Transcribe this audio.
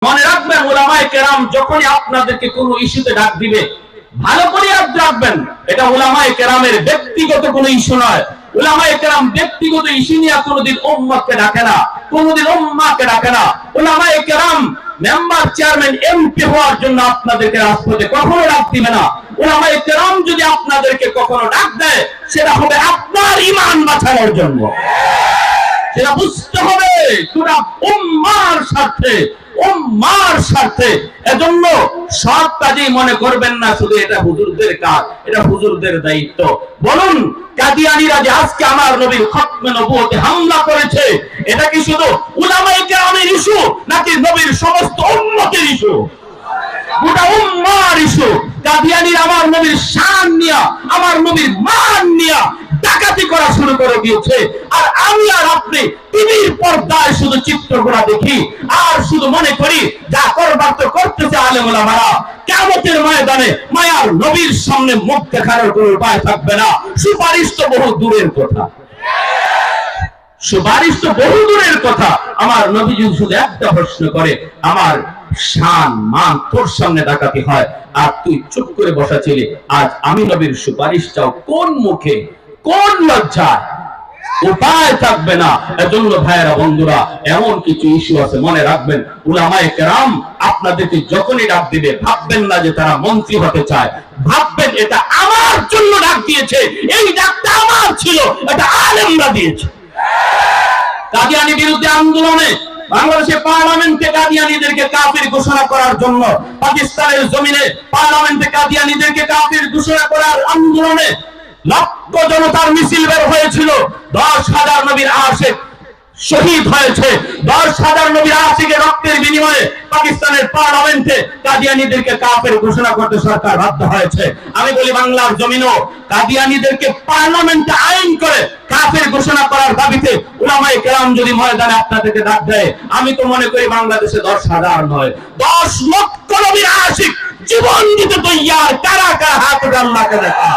মনে রাখবেন উলামায়ে কেরাম যখনই আপনাদেরকে কোনো ইস্যুতে ডাক দিবে ভালো করে ইয়াদ রাখবেন, এটা উলামায়ে কেরামের ব্যক্তিগত কোনো ইস্যু নয়। উলামায়ে কেরাম ব্যক্তিগত ইস্যু নিয়ে কোনোদিন উম্মতকে ডাকে না, কোনোদিন উম্মাহকে ডাকে না। উলামায়ে কেরাম মেম্বার, চেয়ারম্যান, এমপি হওয়ার জন্য আপনাদেরকে রাজপথে কখনো ডাক দিবে না। উলামায়ে কেরাম যদি আপনাদেরকে কখনো ডাক দেয়, সেটা হবে আপনার ঈমান বাঁচানোর জন্য। সেটা বুঝতে হবে তোরা উম্মার স্বার্থে, উম্মার স্বার্থে। এজন্য সব কাজেই মনে করবেন না শুধু এটা হুজুরদের কাজ, এটা হুজুরদের দায়িত্ব। বলুন, কাদিয়ানীরা যে আজকে আমার নবীর খতমে নবুয়তে হামলা করেছে, এটা কি শুধু উলামায়ে কেরামের ইস্যু নাকি নবীর সমস্ত উম্মতের ইস্যু? গোটা উম্মার ইস্যু। কাদিয়ানীর আমার নবীর শান নিয়া, আমার নবীর মান নিয়া ডাকাতি করা শুরু করে দিয়েছে। আর আমি আর আপনি টিভির পর্দায় শুধু চিত্রগুলা দেখি আর শুধু মনে করি যা করবার তো করতেছে আলেম ওলামারা। কিয়ামতের ময়দানে মায়ার নবীর সামনে মুখ দেখানোর কোনো উপায় থাকবে না। সুপারিশ তো বহু দূরের কথা, সুপারিশ তো বহু দূরের কথা। আমার নবী যদি শুধু একটা প্রশ্ন করে, আমার শান মান তোর সামনে ডাকাতি হয় আর তুই চুপ করে বসা ছিলি, আজ আমি নবীর সুপারিশ চাও কোন মুখে, কোন লজ্জায়? উপায় থাকবে না। এজন্য ভাইয়েরা, বন্ধুরা, এমন কিছু ইস্যু আছে মনে রাখবেন, উলামায়ে কেরাম আপনাদেরকে যখনই ডাক দিবে ভাববেন না যে তারা মন্ত্রী হতে চায়, ভাববেন এটা আমার জন্য ডাক দিয়েছে, এই ডাকটা আমার ছিল, এটা আলেমরা দিয়েছে। কাদিয়ানী বিরুদ্ধে আন্দোলনে বাংলাদেশের পার্লামেন্টে কাদিয়ানীদেরকে কাফির ঘোষণা করার জন্য, পাকিস্তানের জমিনে পার্লামেন্টে কাদিয়ানীদেরকে কাফির ঘোষণা করার আন্দোলনে লক্ষ জনতার মিছিল বের হয়েছিল। 10,000 নবীর আশিক শহীদ হয়েছে। 10,000 নবীর আশিকের রক্তের বিনিময়ে পাকিস্তানের পার্লামেন্টে কাদিয়ানীদেরকে কাফের ঘোষণা করতে সরকার বাধ্য হয়েছে। আমি বলি, বাংলার জমিনও কাদিয়ানীদেরকে পার্লামেন্টে আইন করে কাফের ঘোষণা করার দাবিতে উলামায়ে কেরাম যদি ময়দানে আপনাদেরকে ডাক দেয়, আমি তো মনে করি বাংলাদেশে 10,000 নয়, 10 লক্ষ নবীর আশিক জীবন দিতে তৈয়ার। কারা কারা হাত উঠে আল্লাহকে দেখা।